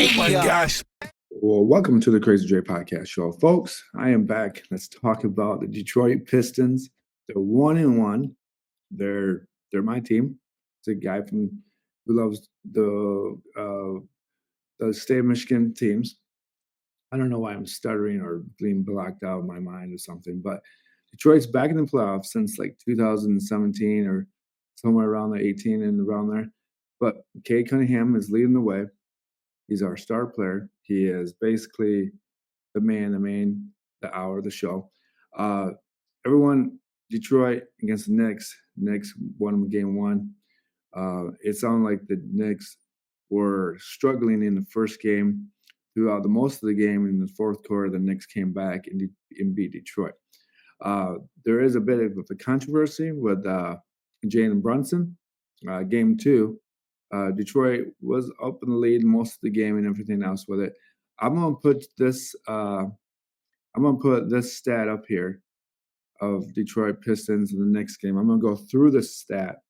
Oh my gosh. Well, welcome to the Crazy J Podcast Show, folks. I am back. Let's talk about the Detroit Pistons. They're 1-1. They're my team. It's a guy who loves the state of Michigan teams. I don't know why I'm stuttering or being blocked out of my mind or something, but Detroit's back in the playoffs since like 2017 or somewhere around the 18 and around there. But Cade Cunningham is leading the way. He's our star player. He is basically the man, the hour of the show. Everyone, Detroit against the Knicks. Knicks won game one. It sounded like the Knicks were struggling in the first game. Throughout the most of the game in the fourth quarter, the Knicks came back and beat Detroit. There is a bit of a controversy with Jalen Brunson. Game two, Detroit was up in the lead most of the game and everything else with it. I'm gonna put this stat up here of Detroit Pistons in the next game. I'm gonna go through the stat,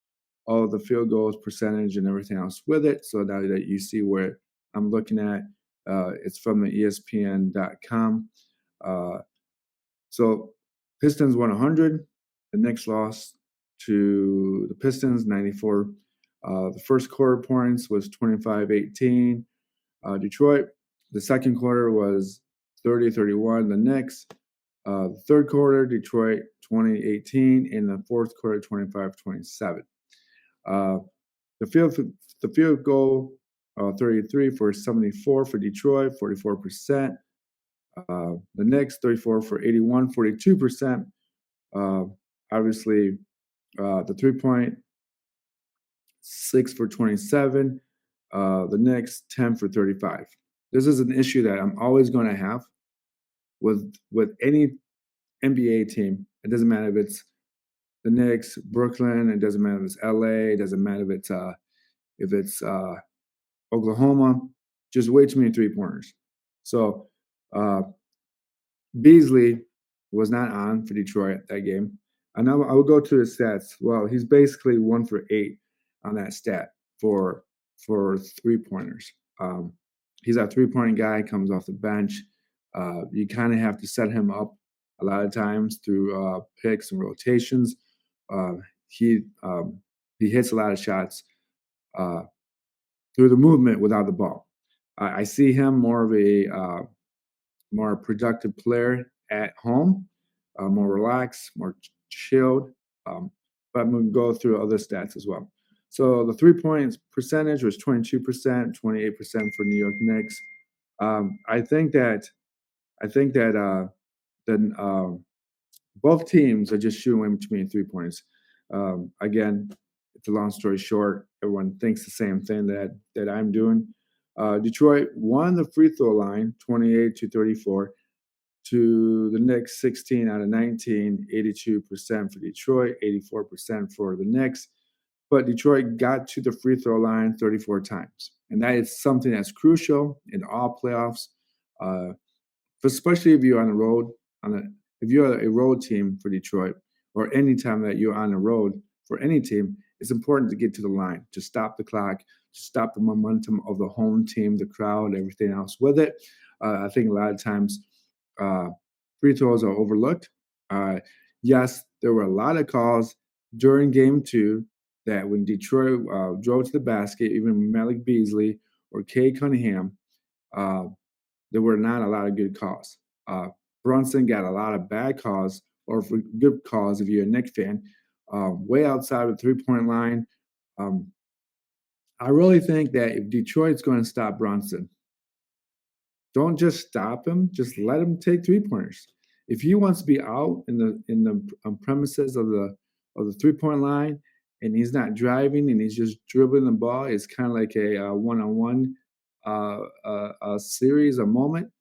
all the field goals percentage and everything else with it. So now that you see where I'm looking at, it's from the ESPN.com. So Pistons won 100. The Knicks lost to the Pistons 94. The first quarter points was 25-18. Detroit. The second quarter was 30-31. The Knicks. The third quarter, Detroit 20-18. In the fourth quarter, 25-27. The field goal 33 for 74 for Detroit, 44%. The Knicks 34 for 81, 42%. Obviously, the 3-point 6 for 27. The Knicks 10 for 35. This is an issue that I'm always going to have with any NBA team. It doesn't matter if it's the Knicks, Brooklyn. It doesn't matter if it's LA. It doesn't matter if it's Oklahoma. Just way too many 3-pointers. So Beasley was not on for Detroit that game. I know I will go to his stats. Well, he's basically 1 for 8 on that stat for 3-pointers. He's a 3-point guy, comes off the bench. You kind of have to set him up a lot of times through picks and rotations. He hits a lot of shots through the movement without the ball. I see him more of a more productive player at home, more relaxed, more chilled. But I'm going to go through other stats as well. So the 3-point percentage was 22%, 28% for New York Knicks. I think that both teams are just shooting in between 3-pointers. Again, it's a long story short. Everyone thinks the same thing that I'm doing. Detroit won the free throw line, 28-34. To the Knicks, 16 out of 19, 82% for Detroit, 84% for the Knicks. But Detroit got to the free throw line 34 times. And that is something that's crucial in all playoffs, especially if you're on the road. If you're a road team for Detroit, or any time that you're on the road for any team, it's important to get to the line, to stop the clock, to stop the momentum of the home team, the crowd, everything else with it. I think a lot of times free throws are overlooked. Yes, there were a lot of calls during game two that when Detroit drove to the basket, even Malik Beasley or Cade Cunningham, there were not a lot of good calls. Brunson got a lot of bad calls, or for good calls if you're a Knicks fan, way outside of the 3-point line. I really think that if Detroit's going to stop Brunson, don't just stop him. Just let him take 3-pointers. If he wants to be out in the premises of the 3-point line, and he's not driving and he's just dribbling the ball, it's kind of like a one-on-one series, a moment.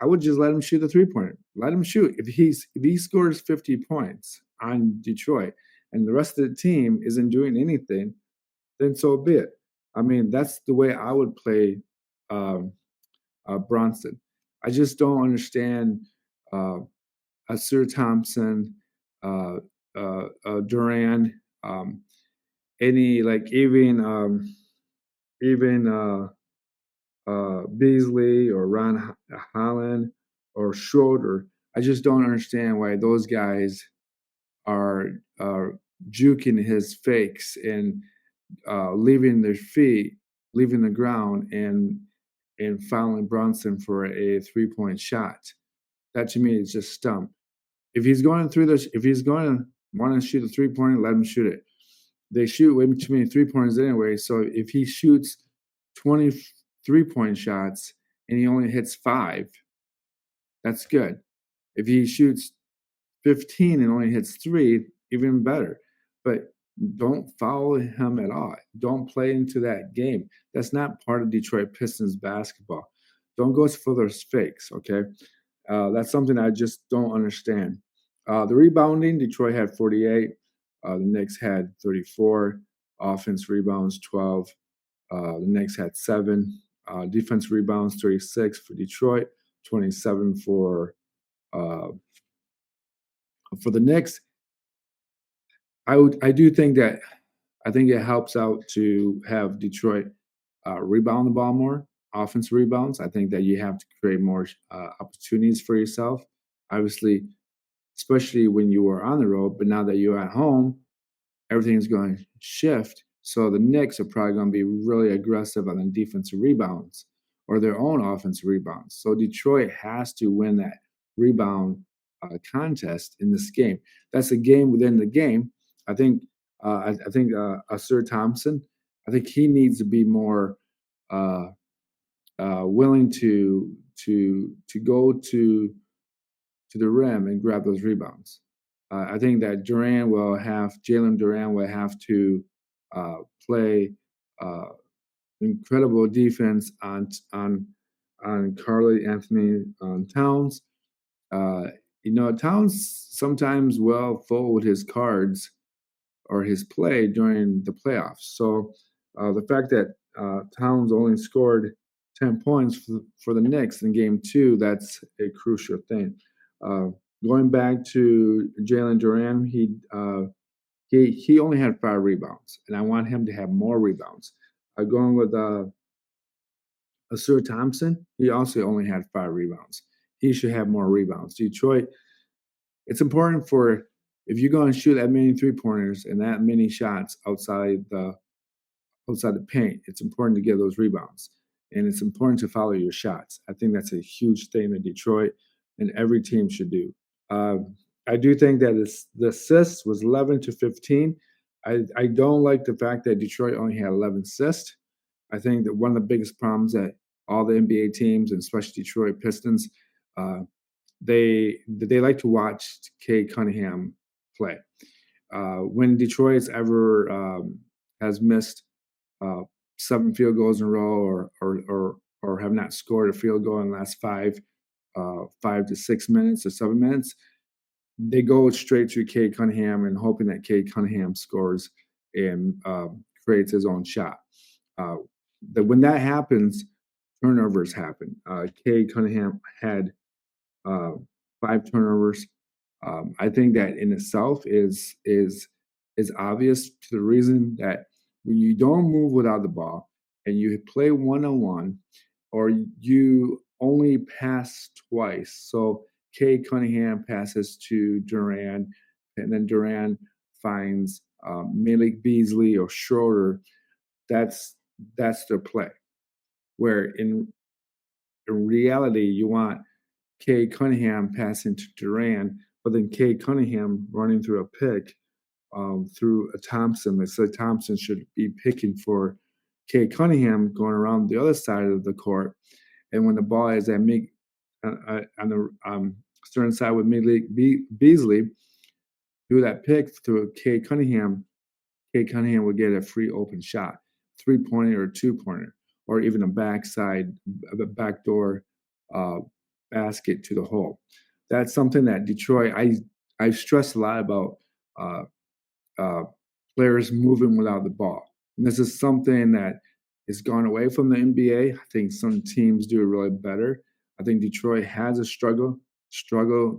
I would just let him shoot the 3-pointer. Let him shoot. If he scores 50 points on Detroit and the rest of the team isn't doing anything, then so be it. I mean, that's the way I would play Brunson. I just don't understand Sir Thompson, Duran, any like even Beasley or Holland or Schroeder. I just don't understand why those guys are juking his fakes and leaving their feet, leaving the ground, and fouling Brunson for a 3-point shot. That to me is just stump. If he's going to want to shoot a 3-pointer, let him shoot it. They shoot way too many 3-pointers anyway. So if he shoots 23-point shots and he only hits 5, that's good. If he shoots 15 and only hits 3, even better. But don't foul him at all. Don't play into that game. That's not part of Detroit Pistons basketball. Don't go for those fakes, okay? That's something I just don't understand. The rebounding, Detroit had 48. The Knicks had 34. Offense rebounds, 12. The Knicks had 7. Defense rebounds, 36 for Detroit, 27 uh, for the Knicks. I do think that I think it helps out to have Detroit rebound the ball more, offensive rebounds. I think that you have to create more opportunities for yourself. Obviously, especially when you are on the road, but now that you're at home, everything's going to shift. So the Knicks are probably going to be really aggressive on the defensive rebounds or their own offensive rebounds. So Detroit has to win that rebound contest in this game. That's a game within the game. I think. I think Sir Thompson. I think he needs to be more uh, willing to go to the rim and grab those rebounds. I think that Jalen Duran will have to uh, play uh, incredible defense on Carly Anthony Towns. Uh, Towns sometimes will fold his cards or his play during the playoffs. So the fact that Towns only scored 10 points for the Knicks in game 2, that's a crucial thing. Uh, Going back to Jalen Duran, he only had 5 rebounds, and I want him to have more rebounds. Going with Asur Thompson, he also only had 5 rebounds. He should have more rebounds. Detroit, it's important for if you're going to shoot that many 3-pointers and that many shots outside the paint, it's important to get those rebounds. And it's important to follow your shots. I think that's a huge thing that Detroit and every team should do. I do think that the assists was 11 to 15. I don't like the fact that Detroit only had 11 assists. I think that one of the biggest problems that all the NBA teams, and especially Detroit Pistons, uh, they like to watch Kay Cunningham play. When Detroit's ever has missed uh, 7 field goals in a row, or have not scored a field goal in the last 5 to 6 minutes or 7 minutes, they go straight to Cade Cunningham and hoping that Cade Cunningham scores and creates his own shot. Uh, when that happens, turnovers happen. Cade Cunningham had uh, 5 turnovers. I think that in itself is obvious to the reason that when you don't move without the ball and you play 1-on-1, or you only pass twice. So Kay Cunningham passes to Duran, and then Duran finds Malik Beasley or Schroeder. That's that's their play. Where in reality, you want Kay Cunningham passing to Duran, but then Kay Cunningham running through a pick through a Thompson. They said Thompson should be picking for Kay Cunningham going around the other side of the court. And when the ball is at on the certain side with Beasley, through that pick through Kay Cunningham would get a free open shot, 3-pointer or 2-pointer, or even a backdoor uh, basket to the hole. That's something that Detroit. I stress a lot about uh, uh, players moving without the ball. And this is something that has gone away from the NBA. I think some teams do it really better. I think Detroit has a struggle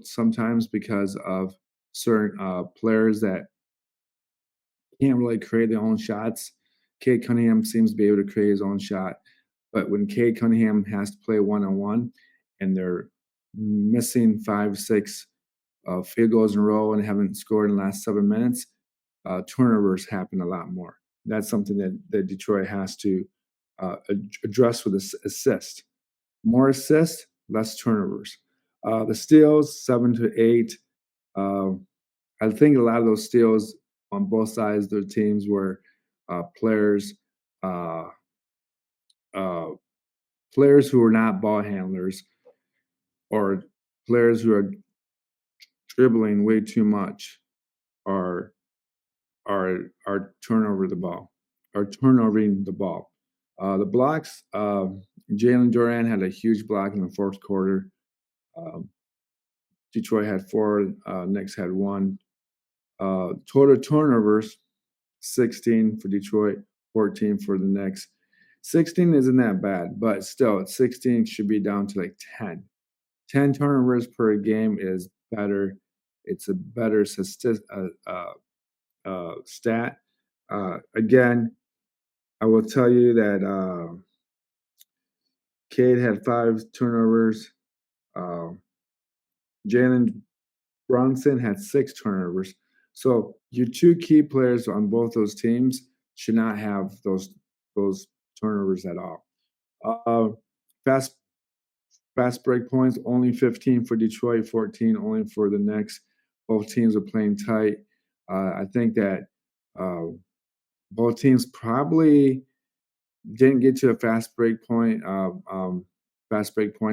sometimes because of certain players that can't really create their own shots. Kate Cunningham seems to be able to create his own shot. But when Cade Cunningham has to play one on one, and they're missing 5, 6 field goals in a row and haven't scored in the last 7 minutes, turnovers happen a lot more. That's something that Detroit has to address with assist. More assists, less turnovers. The steals, 7 to 8. Uh, I think a lot of those steals on both sides of their teams were players, uh, uh, players who are not ball handlers or players who are dribbling way too much are turnover the ball, are turnovering the ball. The blocks, Jalen Duran had a huge block in the fourth quarter. Um, Detroit had 4, Knicks had 1. Total turnovers, 16 for Detroit, 14 for the Knicks. 16 isn't that bad, but still, 16 should be down to like 10. 10 turnovers per game is better. It's a better stat. Again, I will tell you that Cade had 5 turnovers. Uh, Jalen Brunson had 6 turnovers. So your 2 key players on both those teams should not have those turnovers at all. Uh, fast fast break points, only 15 for Detroit, 14 only for the Knicks. Both teams are playing tight. I think that uh, both teams probably didn't get to a fast break points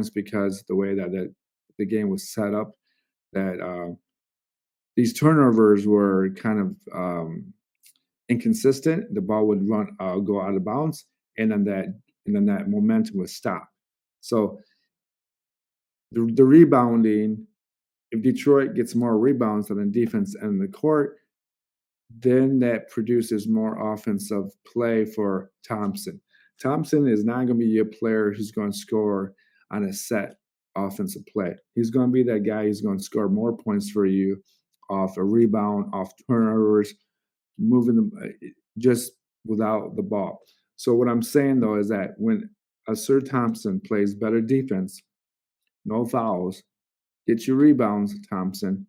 because the way that the game was set up. That these turnovers were kind of inconsistent. The ball would go out of bounds, and then that momentum would stop. So the rebounding, if Detroit gets more rebounds than the defense and the court, then that produces more offensive play for Thompson. Thompson is not going to be a player who's going to score on a set offensive play. He's going to be that guy who's going to score more points for you off a rebound, off turnovers, moving them just without the ball. So what I'm saying though is that when Sir Thompson plays better defense, no fouls, get your rebounds, Thompson,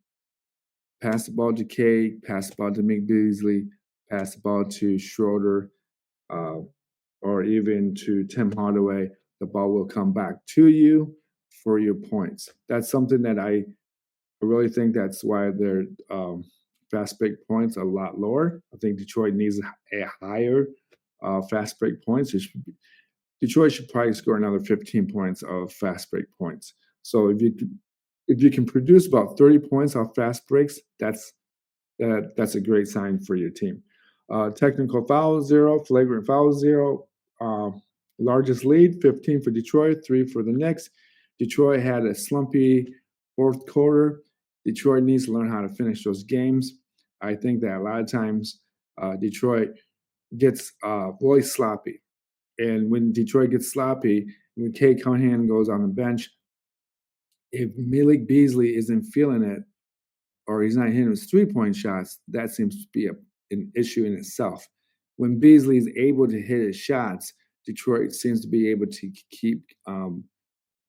pass the ball to Cade, pass the ball to Mick Beasley, pass the ball to Schroeder, uh, or even to Tim Hardaway. The ball will come back to you for your points. That's something that I really think that's why their fast break points are a lot lower. I think Detroit needs a higher fast break points. Detroit should probably score another 15 points of fast break points. So if you can produce about 30 points off fast breaks, that's a great sign for your team. Technical foul 0, flagrant foul 0. Uh, Largest lead 15 for Detroit, 3 for the Knicks. Detroit had a slumpy fourth quarter. Detroit needs to learn how to finish those games. I think that a lot of times Detroit gets really sloppy. And when Detroit gets sloppy, when Kay Cunningham goes on the bench, if Malik Beasley isn't feeling it or he's not hitting his 3-point shots, that seems to be an issue in itself. When Beasley is able to hit his shots, Detroit seems to be able to keep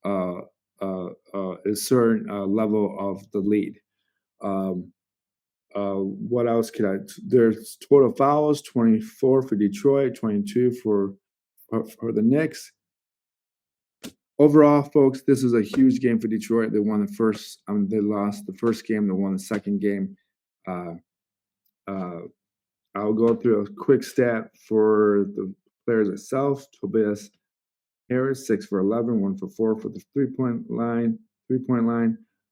uh, a certain level of the lead. Um, what else could I? There's total fouls: 24 for Detroit, 22 for the Knicks. Overall, folks, this is a huge game for Detroit. They won the first. They lost the first game. They won the second game. Uh, uh, I'll go through a quick stat for the players itself. Tobias Harris, 6 for 11, 1 for 4 for the 3-point line,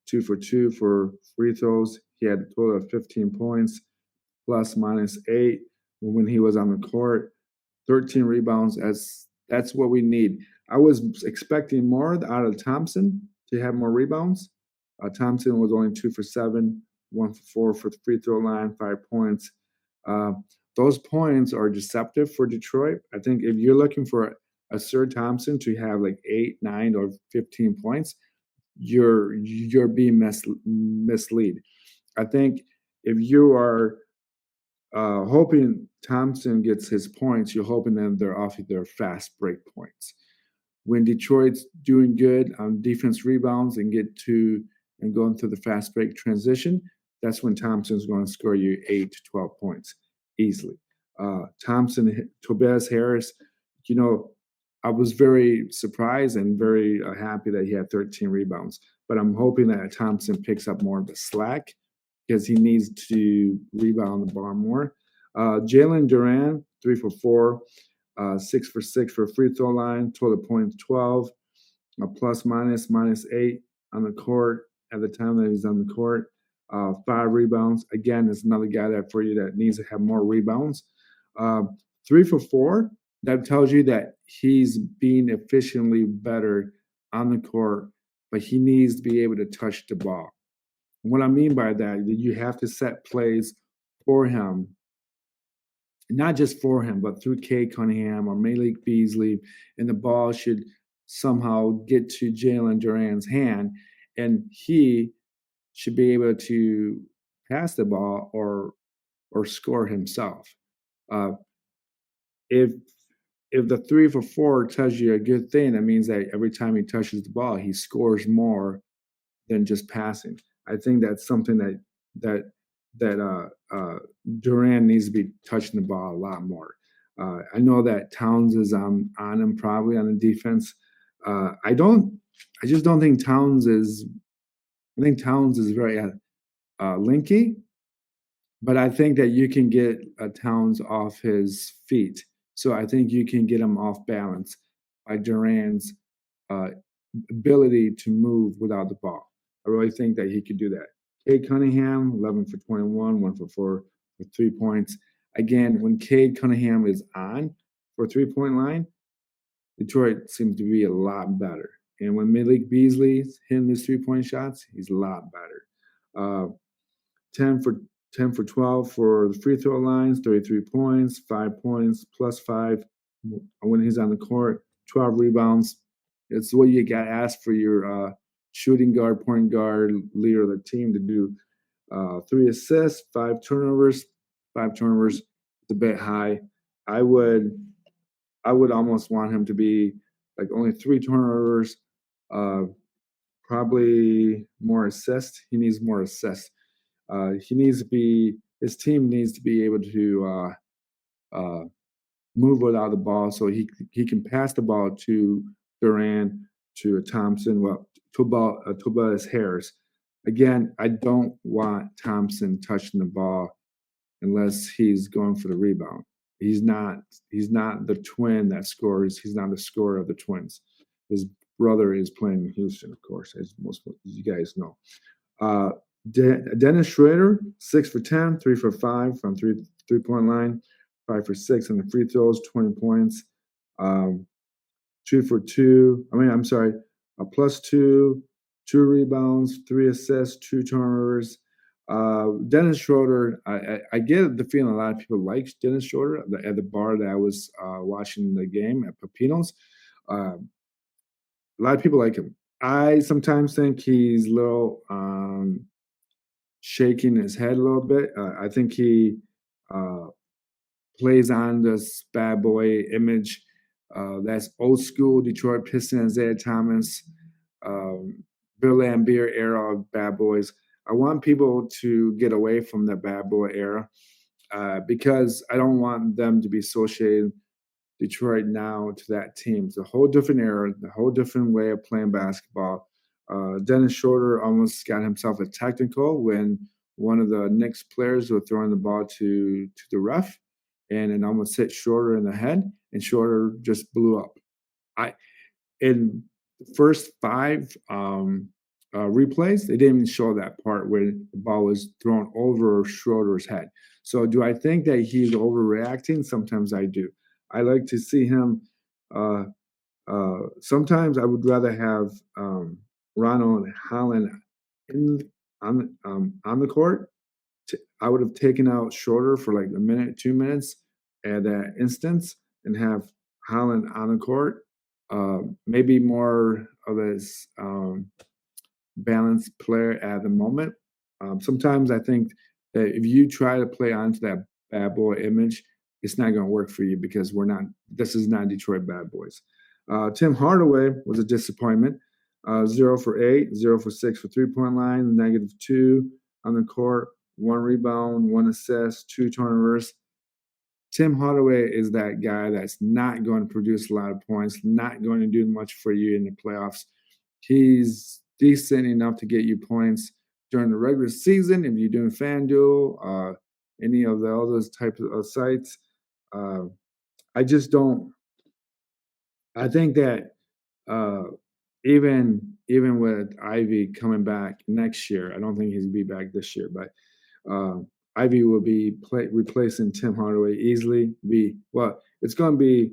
2 for 2 for free throws. He had a total of 15 points, plus minus 8 when he was on the court. 13 rebounds. That's what we need. I was expecting more out of Thompson to have more rebounds. Thompson was only 2 for 7, 1 for 4 for the free throw line, 5 points. Uh, those points are deceptive for Detroit. I think if you're looking for a Sir Thompson to have like 8, 9, or 15 points, you're being misled. I think if you are hoping Thompson gets his points, you're hoping that they're off their fast break points. when Detroit's doing good on defense rebounds and get to and going through the fast break transition, that's when Thompson's going to score you 8 to 12 points easily. Thompson, Tobias Harris, you know, I was very surprised and very happy that he had 13 rebounds. But I'm hoping that Thompson picks up more of the slack because he needs to rebound the ball more. Jalen Duran, 3 for 4, 6 for 6 for free throw line, total points 12, a plus minus 8 on the court at the time that he's on the court. 5 rebounds. Again, there's another guy there for you that needs to have more rebounds. 3 for 4. That tells you that he's being efficiently better on the court, but he needs to be able to touch the ball. And what I mean by that, you have to set plays for him, not just for him, but through Cade Cunningham or Malik Beasley, and the ball should somehow get to Jalen Duran's hand, and he should be able to pass the ball or score himself. Uh, if if the 3 for 4 tells you a good thing, that means that every time he touches the ball, he scores more than just passing. I think that's something that that Durant needs to be touching the ball a lot more. I know that Towns is on him probably on the defense. I don't. I just don't think Towns is. I think Towns is very linky, but I think that you can get Towns off his feet. So I think you can get him off balance by Durant's uh, ability to move without the ball. I really think that he could do that. Cade Cunningham, 11 for 21, 1 for 4 for 3 points. Again, when Cade Cunningham is on for 3 point line, Detroit seems to be a lot better. And when Malik Beasley's hitting his 3 point shots, he's a lot better. Uh, 10 for 10 for 12 for the free throw lines, 33 points, 5 points, +5 when he's on the court, 12 rebounds. It's what you got asked for your shooting guard, point guard, leader of the team to do. 3 assists, 5 turnovers. 5 turnovers is a bit high. I would I would almost want him to be like only 3 turnovers, uh, probably more assists. He needs more assists. He needs to be his team needs to be able to uh, move without the ball, so he can pass the ball to Durant, to Thompson, well, Tobias Harris. Again, I don't want Thompson touching the ball unless he's going for the rebound. He's not. He's not the twin that scores. He's not the scorer of the twins. His brother is playing in Houston, of course, as most of you guys know. Uh, Dennis Schroeder, 6 for 10, 3 for 5 from three point line, 5 for 6 on the free throws, 20 points. Um, 2 for 2. I mean, I'm sorry, a +2, 2 rebounds, 3 assists, 2 turnovers. Dennis Schroeder, I get the feeling a lot of people like Dennis Schroeder at the bar that I was watching the game at Pepino's. Uh, a lot of people like him. I sometimes think he's a little shaking his head a little bit. I think he uh, plays on this bad boy image. That's old school Detroit Pistons, Isaiah Thomas, um, Bill Laimbeer era of bad boys. I want people to get away from the bad boy era because I don't want them to be associated Detroit now to that team. It's a whole different era, a whole different way of playing basketball. Dennis Schroeder almost got himself a technical when one of the Knicks players was throwing the ball to the ref, and it almost hit Schroeder in the head, and Schroeder just blew up. I in the first 5 replays, they didn't even show that part where the ball was thrown over Schroeder's head. So, do I think that he's overreacting? Sometimes I do. I like to see him. Uh, Sometimes I would rather have Ronald Holland in on the court. I would have taken out Shorter for like a minute, 2 minutes at that instance, and have Holland on the court. Maybe more of his balanced player at the moment. Sometimes I think that if you try to play onto that bad boy image, it's not going to work for you because we're not. This is not Detroit Bad Boys. Tim Hardaway was a disappointment. 0 for 8, 0 for 6 for 3 point line, -2 on the court, 1 rebound, 1 assist, 2 turnovers. Tim Hardaway is that guy that's not going to produce a lot of points, not going to do much for you in the playoffs. He's decent enough to get you points during the regular season if you're doing FanDuel, any of the other types of sites. Uh, I just don't. I think that uh, even with Ivy coming back next year, I don't think he's gonna be back this year, but uh, Ivy will be replacing Tim Hardaway easily. It's going to be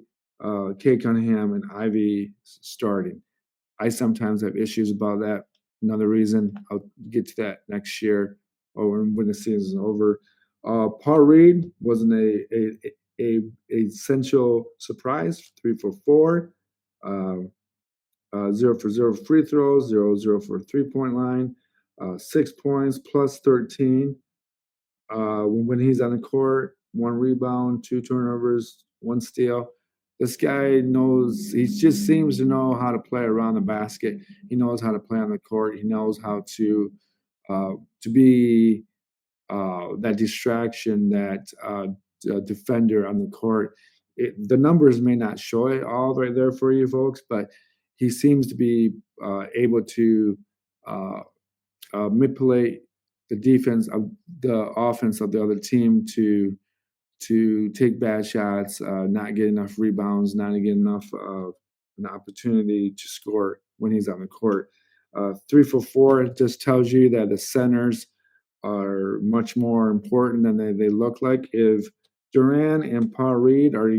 Kate Cunningham and Ivy starting. I sometimes have issues about that. Another reason I'll get to that next year or when the season's over. Paul Reed wasn't a essential surprise. 3 for 4. Uh, 0 for 0 free throws, 0 for 3 point line, 6 points, plus 13. When he's on the court, 1 rebound, 2 turnovers, 1 steal. This guy knows, he just seems to know how to play around the basket. He knows how to play on the court. He knows how to be that distraction, that defender on the court. The numbers may not show it all right there for you folks, but he seems to be able to uh, manipulate the defense of the offense of the other team to take bad shots, not get enough rebounds, not get enough of an opportunity to score when he's on the court. 3 for 4 just tells you that the centers are much more important than they look like. If Duran and Paul Reed are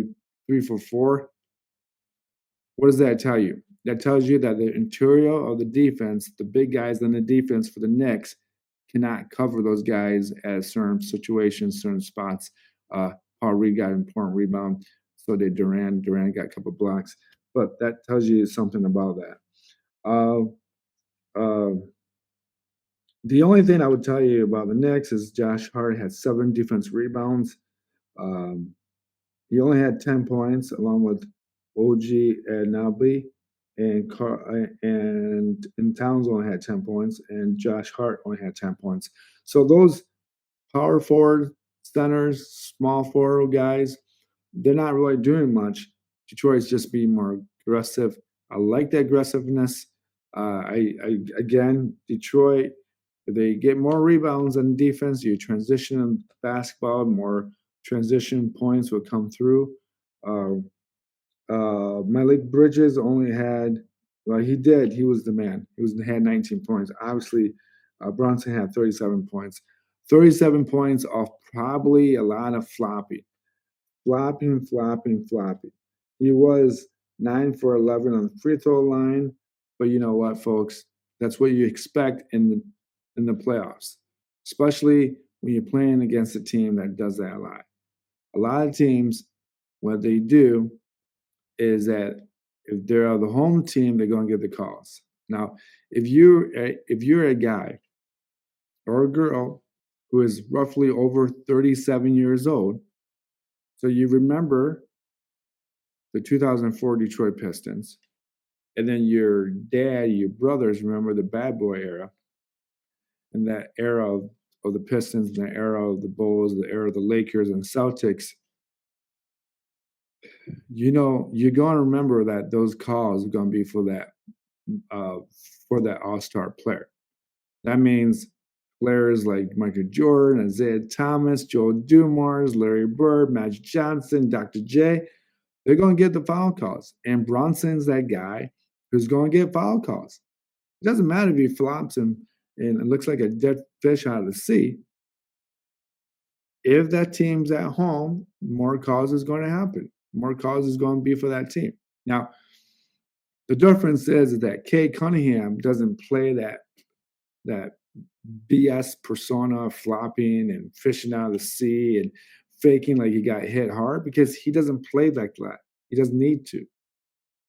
3 for 4, what does that tell you? That tells you that the interior of the defense, the big guys in the defense for the Knicks, cannot cover those guys at certain situations, certain spots. Paul Reed got an important rebound, so did Duran. Duran got a couple blocks, but that tells you something about that. Uh, uh, the only thing I would tell you about the Knicks is Josh Hart had 7 defense rebounds. Um, he only had 10 points, along with OG and Nabi, and Towns only had 10 points, and Josh Hart only had 10 points. So those power forward centers, small forward guys, they're not really doing much. Detroit's just being more aggressive. I like the aggressiveness. Again, Detroit, if they get more rebounds on defense, you transition in basketball, more transition points will come through. Uh, Malik Bridges only had, well, he did. He was the man. Had 19 points. Obviously, Brunson had 37 points. 37 points off probably a lot of flopping. He was 9 for 11 on the free throw line, but you know what, folks? That's what you expect in the playoffs, especially when you're playing against a team that does that a lot. A lot of teams, what they do is that if they're the home team, they're going to get the calls. Now, if you're a guy or a girl who is roughly over 37 years old, so you remember the 2004 Detroit Pistons, and then your dad, your brothers remember the bad boy era, and that era of the Pistons, the era of the Bulls, the era of the Lakers and Celtics. You know, you're going to remember that those calls are going to be uh, for that all-star player. That means players like Michael Jordan, Isaiah Thomas, Joe Dumars, Larry Bird, Magic Johnson, Dr. J. They're going to get the foul calls, and Bronson's that guy who's going to get foul calls. It doesn't matter if he flops and it looks like a dead fish out of the sea. If that team's at home, more calls is going to happen. More calls is going to be for that team. Now, the difference is that Kay Cunningham doesn't play that BS persona, flopping and fishing out of the sea and faking like he got hit hard, because he doesn't play like that. He doesn't need to.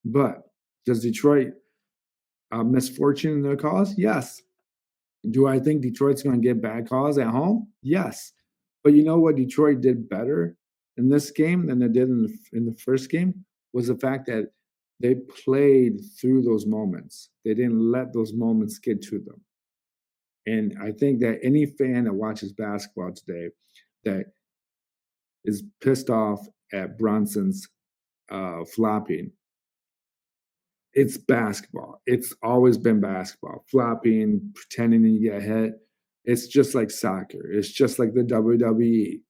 But does Detroit misfortune in their calls? Yes. Do I think Detroit's going to get bad calls at home? Yes. But you know what Detroit did better in this game than they did in the first game was the fact that They played through those moments. They didn't let those moments get to them. And I think that any fan that watches basketball today that is pissed off at Brunson's flopping, it's basketball. It's always been basketball. Flopping, pretending that you get hit. It's just like soccer. It's just like the WWE.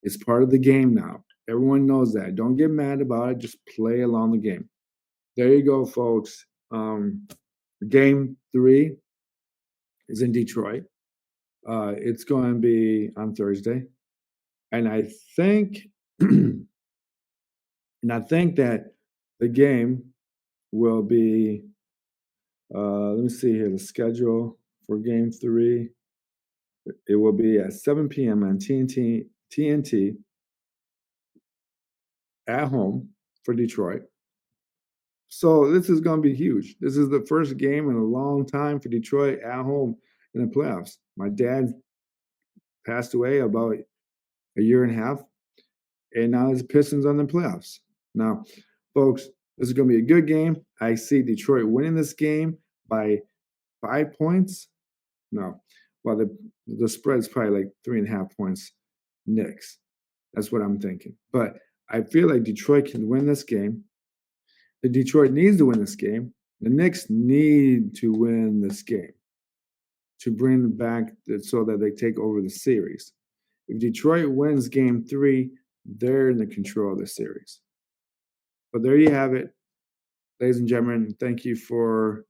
It's part of the game now. Everyone knows that. Don't get mad about it. Just play along the game. There you go, folks. Game 3 is in Detroit. It's going to be on Thursday, and I think, and I think that the game will be. Let me see here. The schedule for Game 3. It will be at 7 p.m. on TNT at home for Detroit. So this is going to be huge. This is the first game in a long time for Detroit at home in the playoffs. My dad passed away about a year and a half, and now it's Pistons on the playoffs. Now, folks, this is going to be a good game. I see Detroit winning this game by 5 points. No, well, the spread is probably like 3.5 points. Knicks. That's what I'm thinking. But I feel like Detroit can win this game. The Detroit needs to win this game. The Knicks need to win this game to bring back so that they take over the series. If Detroit wins Game 3, they're in the control of the series. But there you have it, ladies and gentlemen. Thank you for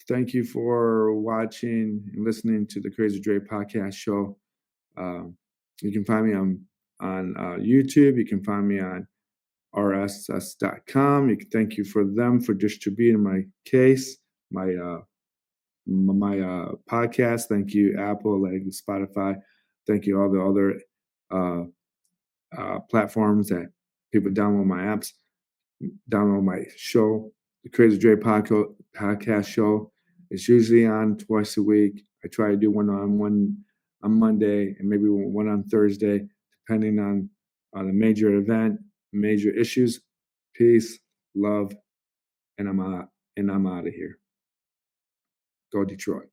watching and listening to the Crazy Dre podcast show. You can find me on YouTube. You can find me on rss.com. Thank you for them for distributing my case, my podcast. Thank you, Apple, like Spotify. Thank you, all the other platforms that people download my apps, download my show, the Crazy Dre podcast show. It's usually on twice a week. I try to do one on Monday and maybe one on Thursday, depending on a major event, major issues. Peace, love, and I'm out of here. Go Detroit.